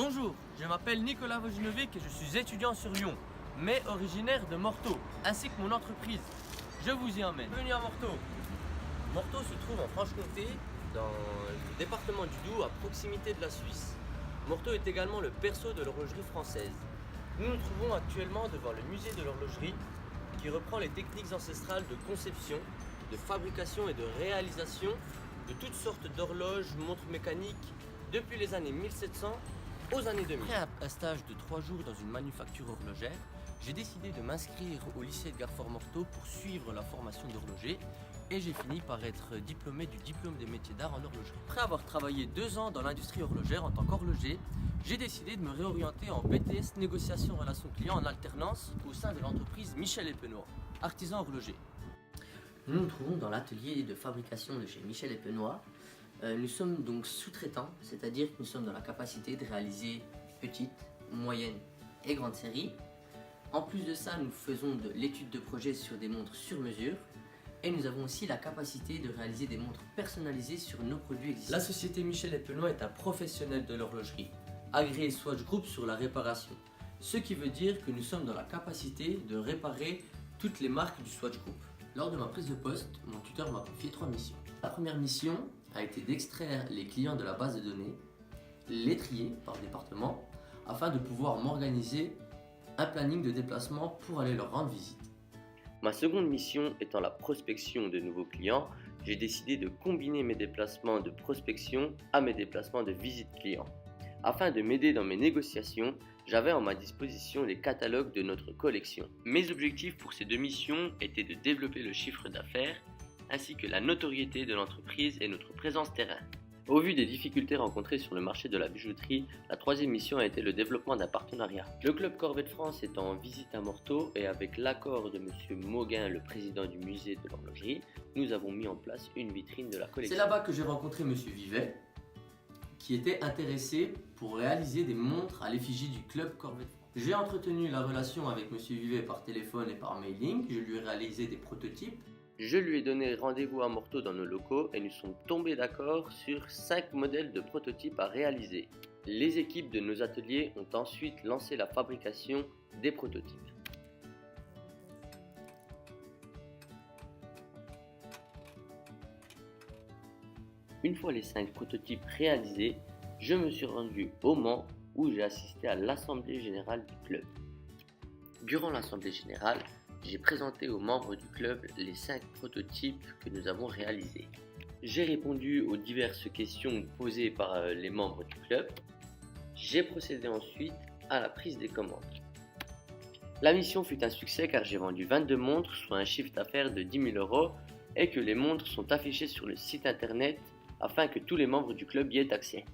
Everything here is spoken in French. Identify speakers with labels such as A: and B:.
A: Bonjour, je m'appelle Nicolas Vojinovic et je suis étudiant sur Lyon, mais originaire de Morteau, ainsi que mon entreprise. Je vous y emmène. Bienvenue à Morteau. Morteau se trouve en Franche-Comté, dans le département du Doubs, à proximité de la Suisse. Morteau est également le berceau de l'horlogerie française. Nous nous trouvons actuellement devant le musée de l'horlogerie, qui reprend les techniques ancestrales de conception, de fabrication et de réalisation de toutes sortes d'horloges, montres mécaniques, depuis les années 1700 aux années 2000. Après un stage de 3 jours dans une manufacture horlogère, j'ai décidé de m'inscrire au lycée Edgar Faure Morteau pour suivre la formation d'horloger et j'ai fini par être diplômé du diplôme des métiers d'art en horlogerie. Après avoir travaillé 2 ans dans l'industrie horlogère en tant qu'horloger, j'ai décidé de me réorienter en BTS négociation relations clients en alternance au sein de l'entreprise Michel Epenoy, artisan horloger. Nous nous trouvons dans l'atelier de fabrication de chez Michel Epenoy. Nous sommes donc sous-traitants, c'est-à-dire que nous sommes dans la capacité de réaliser petites, moyennes et grandes séries. En plus de ça, nous faisons de l'étude de projet sur des montres sur mesure et nous avons aussi la capacité de réaliser des montres personnalisées sur nos produits existants. La société Michel Epenoy est un professionnel de l'horlogerie, agréé Swatch Group sur la réparation, ce qui veut dire que nous sommes dans la capacité de réparer toutes les marques du Swatch Group. Lors de ma prise de poste, mon tuteur m'a confié 3 missions. La première mission a été d'extraire les clients de la base de données, les trier par département, afin de pouvoir m'organiser un planning de déplacement pour aller leur rendre visite.
B: Ma seconde mission étant la prospection de nouveaux clients, j'ai décidé de combiner mes déplacements de prospection à mes déplacements de visite client. Afin de m'aider dans mes négociations, j'avais en ma disposition les catalogues de notre collection. Mes objectifs pour ces 2 missions étaient de développer le chiffre d'affaires ainsi que la notoriété de l'entreprise et notre présence terrain. Au vu des difficultés rencontrées sur le marché de la bijouterie, la 3e mission a été le développement d'un partenariat. Le club Corvée de France étant en visite à Morteau et avec l'accord de M. Mauguin, le président du musée de l'horlogerie, nous avons mis en place une vitrine de la collection.
A: C'est là-bas que j'ai rencontré M. Vivet, qui était intéressé pour réaliser des montres à l'effigie du club Corvée de France. J'ai entretenu la relation avec M. Vivet par téléphone et par mailing, je lui ai réalisé des prototypes.
B: Je lui ai donné rendez-vous à Morteau dans nos locaux et nous sommes tombés d'accord sur 5 modèles de prototypes à réaliser. Les équipes de nos ateliers ont ensuite lancé la fabrication des prototypes. Une fois les 5 prototypes réalisés, je me suis rendu au Mans où j'ai assisté à l'assemblée générale du club. Durant l'assemblée générale, j'ai présenté aux membres du club les 5 prototypes que nous avons réalisés. J'ai répondu aux diverses questions posées par les membres du club. J'ai procédé ensuite à la prise des commandes. La mission fut un succès car j'ai vendu 22 montres, soit un chiffre d'affaires de 10 000 € et que les montres sont affichées sur le site internet afin que tous les membres du club y aient accès.